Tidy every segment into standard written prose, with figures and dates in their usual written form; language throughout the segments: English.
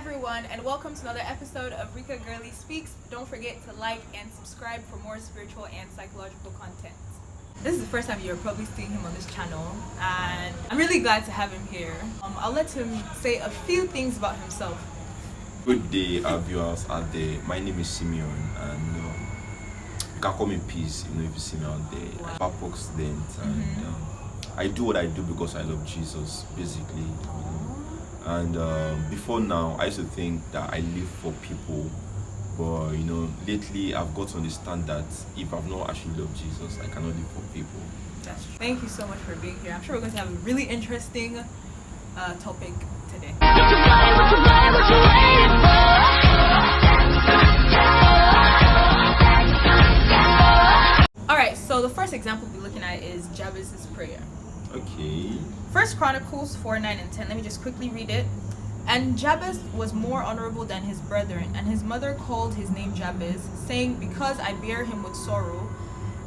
everyone, and welcome to another episode of Rika Girly Speaks. Don't forget to like and subscribe for more spiritual and psychological content. This is the first time you're probably seeing him on this channel, and I'm really glad to have him here. I'll let him say a few things about himself. Good day, our viewers out there. My name is Simeon, and you can call me Peace. If you see me out there. Wow. I'm a Bible student, and I do what I do because I love Jesus, basically. And before now, I used to think that I live for people, but lately I've got to understand that if I've not actually loved Jesus, I cannot live for people. That's true. Thank you so much for being here. I'm sure we're going to have a really interesting topic today. Alright, so the first example we'll be looking at is Jabez's prayer. Okay. First Chronicles 4, 9 and 10. Let me just quickly read it. And Jabez was more honorable than his brethren, and his mother called his name Jabez, saying, because I bear him with sorrow.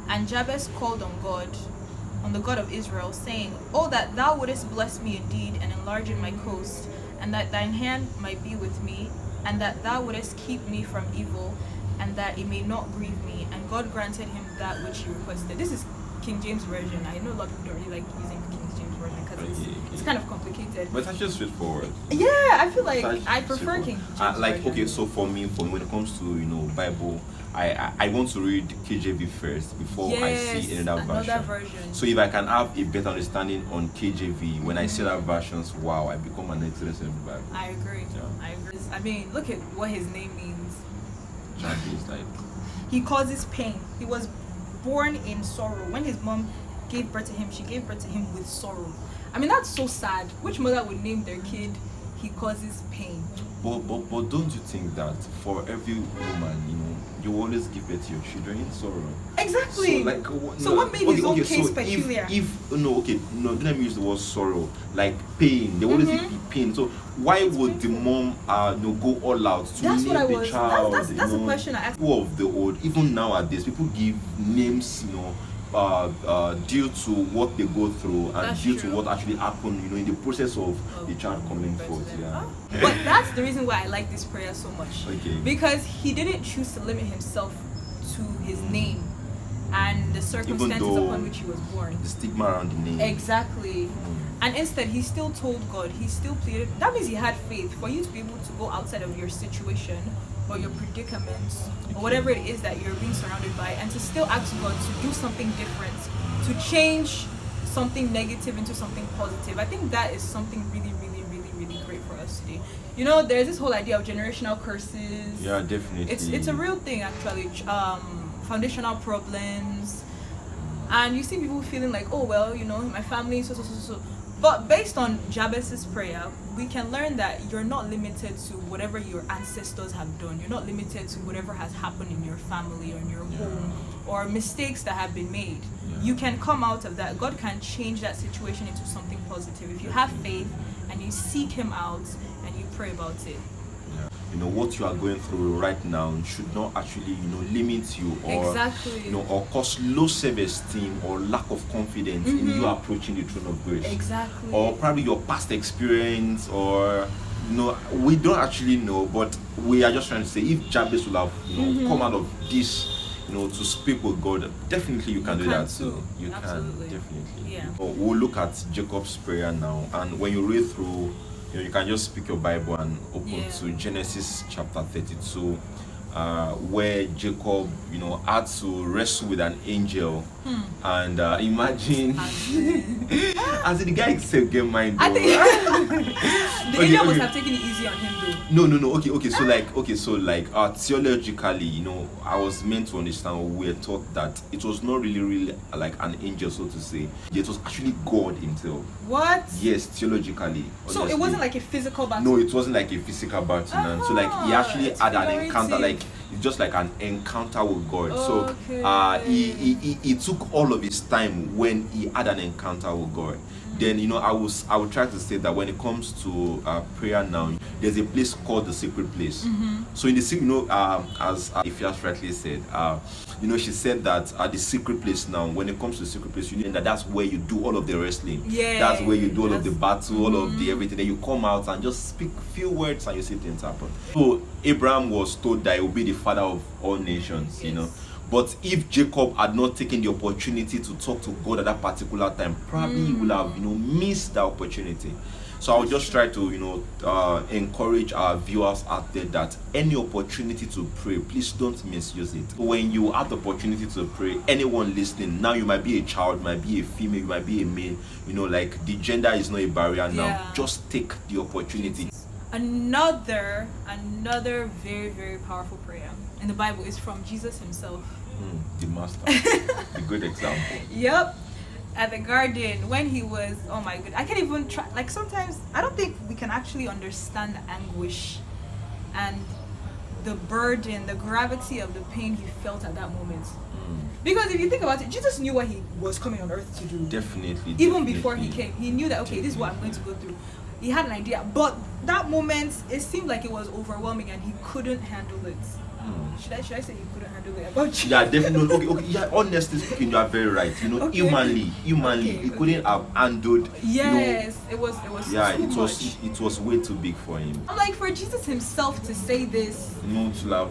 And Jabez called on the God of Israel, saying, oh, that thou wouldest bless me indeed, and enlarge in my coast, and that thine hand might be with me, and that thou wouldest keep me from evil, and that it may not grieve me. And God granted him that which he requested. This is King James Version. I know a lot of people don't really like using King James Version because it's kind of complicated. But it's actually straightforward. Yeah, I feel like I prefer King James Version. Okay, so for me, when it comes to Bible, I want to read KJV first before I see another version. So if I can have a better understanding on KJV, when I see other versions, wow, I become an excellent in the Bible. I agree. Yeah. I agree. I mean, look at what his name means. Jabez, like, he causes pain. He was born in sorrow. When his mom gave birth to him, she gave birth to him with sorrow. I mean, that's so sad. Which mother would name their kid he causes pain? But don't you think that for every woman, you always give birth to your children in sorrow? Exactly. So what made his own case peculiar? Don't let me use the word sorrow. Like pain, there always be pain. So why would the mom go all out to name the child? That's a question I asked. People of the old, even nowadays, people give names, due to what they go through and That's due true. to what actually happened, in the process of the child coming forth. Yeah. But that's the reason why I like this prayer so much. Okay. Because he didn't choose to limit himself to his name and the circumstances upon which he was born. The stigma around the name. Exactly. And instead, he still told God, he still pleaded. That means he had faith for you to be able to go outside of your situation or your predicaments or whatever it is that you're being surrounded by, and to still ask God to do something different, to change something negative into something positive. I think that is something really, really, really, really great for us today. There's this whole idea of generational curses. Yeah, definitely. It's a real thing, actually. Foundational problems. And you see people feeling like, oh, well, my family, so. But based on Jabez's prayer, we can learn that you're not limited to whatever your ancestors have done. You're not limited to whatever has happened in your family or in your home or mistakes that have been made. Yeah. You can come out of that. God can change that situation into something positive. If you have faith and you seek him out and you pray about it. What you are going through right now should not actually, limit you or or cause low self-esteem or lack of confidence in you approaching the throne of grace. Exactly. Or probably your past experience, or we don't actually know, but we are just trying to say if Jabez will have come out of this, to speak with God, definitely you can do that too. You Absolutely. can definitely. Yeah. We'll look at Jacob's prayer now, and when you read through, you can just pick your Bible and open to Genesis chapter 32, where Jacob, had to wrestle with an angel. And imagine, as the guy said, get mine. I think the angel must have taken it easy on him, though. No. Okay. So theologically, I was meant to understand, or we were taught that it was not really like an angel, so to say. It was actually God himself. What? Yes, theologically. So it wasn't like a physical battle? No, it wasn't like a physical battle. And so he actually had an encounter, it's just like an encounter with God. Okay. So he took all of his time when he had an encounter with God. Then I will try to say that when it comes to prayer now, there's a place called the secret place. So in the secret, as Ifya rightly said, she said that the secret place now, when it comes to the secret place, you know that that's where you do all of the wrestling. Yeah, that's where you do all of the battle, all of the everything. Then you come out and just speak few words and you see things happen. So Abraham was told that he will be the father of all nations. But if Jacob had not taken the opportunity to talk to God at that particular time, probably he would have, missed that opportunity. So I'll just try to, encourage our viewers out there that any opportunity to pray, please don't misuse it. When you have the opportunity to pray, anyone listening, now you might be a child, you might be a female, you might be a male, like the gender is not a barrier now. Just take the opportunity. Another very, very powerful prayer in the Bible is from Jesus himself. The master. The good example. Yep. At the garden, when he was, oh my god, I can't even try. Like, sometimes I don't think we can actually understand the anguish and the burden, the gravity of the pain he felt at that moment. Because if you think about it, Jesus knew what he was coming on earth to do. Definitely. Even before he came, he knew that, okay, this is what I'm going to go through. He had an idea, but that moment, it seemed like it was overwhelming and he couldn't handle it. Should I say he couldn't handle it about you? Yeah, definitely. Okay. Yeah, honestly speaking, you are very right. Humanly, he couldn't have handled. Yes, it was. Yeah, too it was. much. It was way too big for him. I'm like, for Jesus himself to say this, To have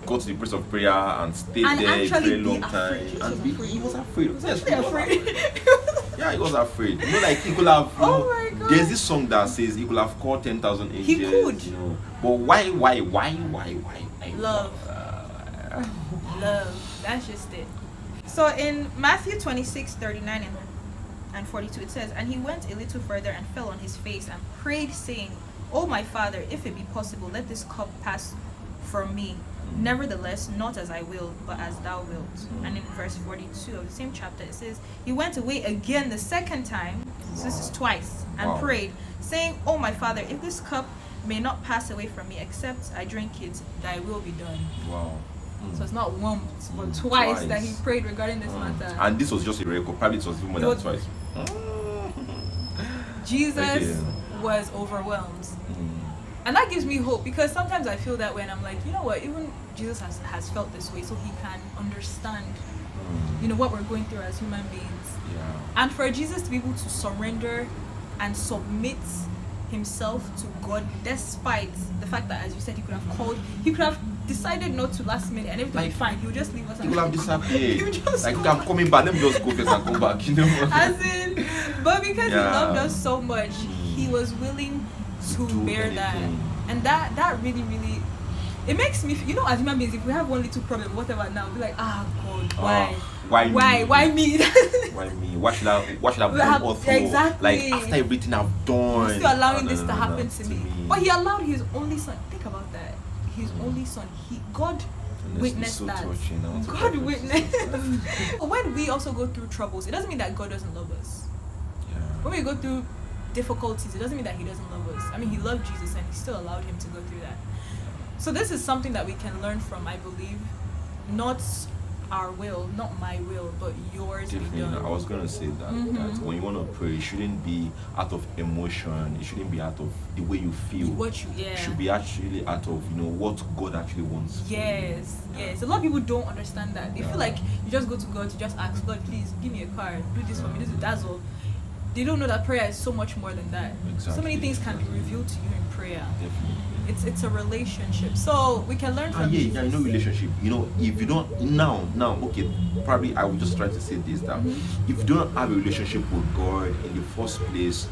go to the place of prayer and stay and there a very long afraid. time, he was afraid. Yes, He was afraid. Yeah, he was afraid. Like he could have. Oh my God. There's this song that says he could have called 10,000 angels. He could. But why? Love. Love. That's just it. So in Matthew 26:39 and 42, it says, "And he went a little further and fell on his face and prayed, saying, O my Father, if it be possible, let this cup pass from me. Nevertheless, not as I will, but as thou wilt." And in verse 42 of the same chapter, it says, "He went away again the second time," so this is twice, "and prayed, saying, O my Father, if this cup may not pass away from me, except I drink it, thy will be done." Wow. So it's not once, but twice that he prayed regarding this matter. And this was just a record. Probably it was even more than twice. Jesus was overwhelmed. And that gives me hope, because sometimes I feel that when I'm like, you know what, even Jesus has felt this way, so he can understand, what we're going through as human beings. Yeah. And for Jesus to be able to surrender and submit himself to God, despite the fact that, as you said, he could have decided not to last minute and everything would be fine. He would just leave us. He would have disappeared. I'm coming back. Let me just go first and come back. As in, but because he loved us so much, he was willing to bear anything. That, and that really, really, it makes me, as human beings, if we have one little problem, whatever, now be like, God, why? Why me? Why me? Why me? What should I have done? Exactly. Like, after everything I've done, still allowing this to happen to me. But he allowed his only son. Think about that. His only son. God witnessed that. God witnessed. When we also go through troubles, it doesn't mean that God doesn't love us. Yeah. When we go through difficulties, it doesn't mean that he doesn't love us. I mean, he loved Jesus and he still allowed him to go through that. So this is something that we can learn from, I believe. Not our will, not my will, but yours be done. I was going to say that when you want to pray, it shouldn't be out of emotion. It shouldn't be out of the way you feel. It should be actually out of what God actually wants. Yes. A lot of people don't understand that. They feel like you just go to God to just ask, Lord, please give me a car, do this for me, that's all. They don't know that prayer is so much more than that. Exactly. So many things can be revealed to you in prayer. Definitely. It's a relationship. So we can learn from Jesus. Relationship. If you don't now, okay, probably I would just try to say this, that if you don't have a relationship with God in the first place,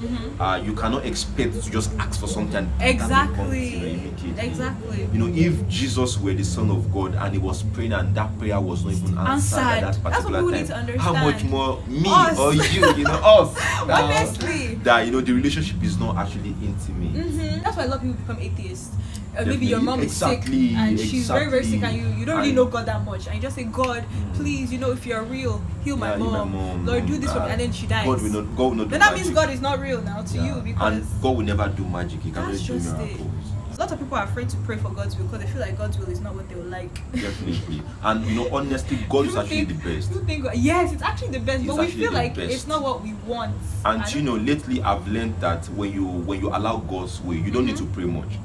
you cannot expect to just ask for something. Exactly. Exactly. If Jesus were the Son of God and he was praying and that prayer was not even answered at that particular time, need to understand. How much more me us. or you, us? Honestly. That the relationship is not actually intimate. That's why a lot of people become atheists. Maybe your mom is sick and she's very, very sick, and you don't really know God that much, and you just say, God, please, if you're real, heal my mom. Lord, do this for me, and then she dies. God will not then that means God is not real now to you, because and God will never do magic. He can only do just miracles. A lot of people are afraid to pray for God's will because they feel like God's will is not what they would like. Definitely. And honestly, God is actually the best. Yes, it's actually the best, It's but we actually feel the like best. it's not what we want. And lately I've learned that when you allow God's way, you don't need to pray much.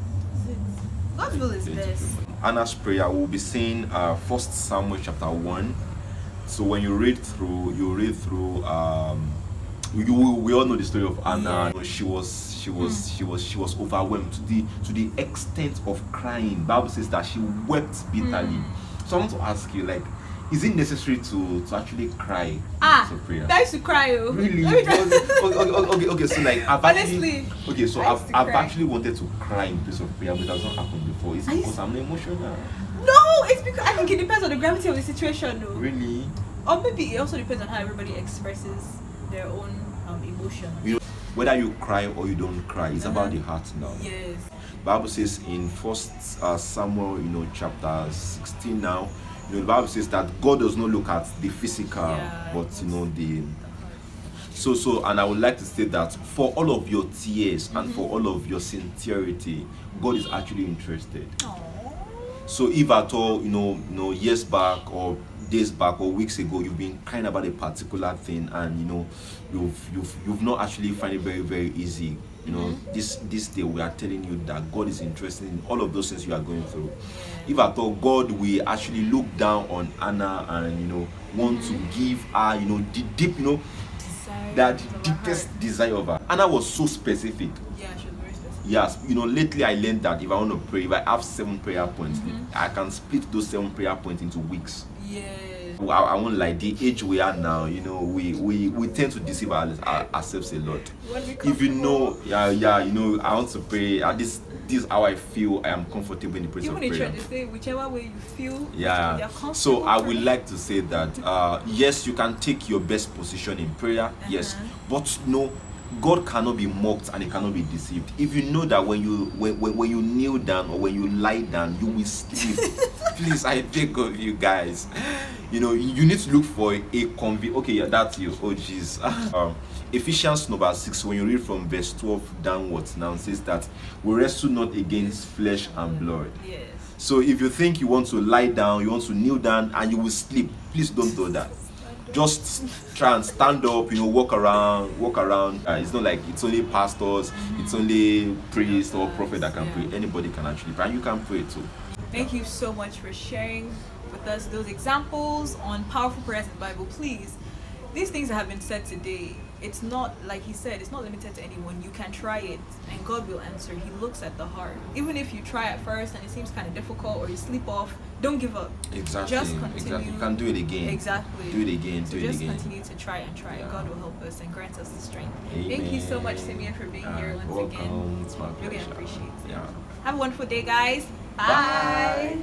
God's will is best. Anna's prayer, we'll be saying 1 Samuel chapter 1. So when you read through, we all know the story of Anna. Yeah. She was overwhelmed to the extent of crying. Bible says that she wept bitterly. So I want to ask you, like, is it necessary to actually cry in prayer? I used to cry. Really? Okay. So like, Honestly, I've actually wanted to cry in place of prayer, but it has not happened before. Is it because I'm emotional? No, it's because I think it depends on the gravity of the situation, though. Really? Or maybe it also depends on how everybody expresses their own emotion. Whether you cry or you don't cry, it's about the heart now. Yes. Bible says in 1 Samuel, chapter 16 now, the Bible says that God does not look at the physical, but the. So, and I would like to say that for all of your tears and for all of your sincerity, God is actually interested. Aww. So if at all, years back or days back or weeks ago, you've been crying about a particular thing, and you've not actually find it very, very easy. This day we are telling you that God is interested in all of those things you are going through. If at all, God will actually look down on Anna and want to give her the deep that deepest desire of her. Anna was so specific. Yeah, she was very specific. Yes, lately I learned that if I want to pray, if I have 7 prayer points, I can split those 7 prayer points into weeks. Yeah. I won't lie, the age we are now, we tend to deceive ourselves a lot. If I want to pray, this is how I feel I am comfortable in the place of prayer. Even they say whichever way you feel, yeah. So I would like to say that yes, you can take your best position in prayer, yes, but God cannot be mocked and he cannot be deceived. If you know that when you kneel down or when you lie down, you will sleep. Please, I beg of you guys. You need to look for a okay, yeah, that's you. Oh jeez. Ephesians 6, when you read from verse 12 downwards, now says that we wrestle not against flesh and blood. Yes. So if you think you want to lie down, you want to kneel down and you will sleep, please don't do that. Just try and stand up, walk around. It's not like it's only pastors, it's only priests or prophet that can pray. Anybody can actually pray, and you can pray too. Thank you so much for sharing with us those examples on powerful prayers in the Bible. Please, these things that have been said today, it's not, like he said, it's not limited to anyone. You can try it and God will answer. He looks at the heart. Even if you try at first and it seems kind of difficult or you sleep off, don't give up. Exactly. Just continue. Exactly. You can do it again. Exactly. Do it again. So just continue to try and try. Yeah. God will help us and grant us the strength. Amen. Thank you so much, Simeon, for being here once again. It's my pleasure. Really appreciate it. Yeah. Have a wonderful day, guys. Bye.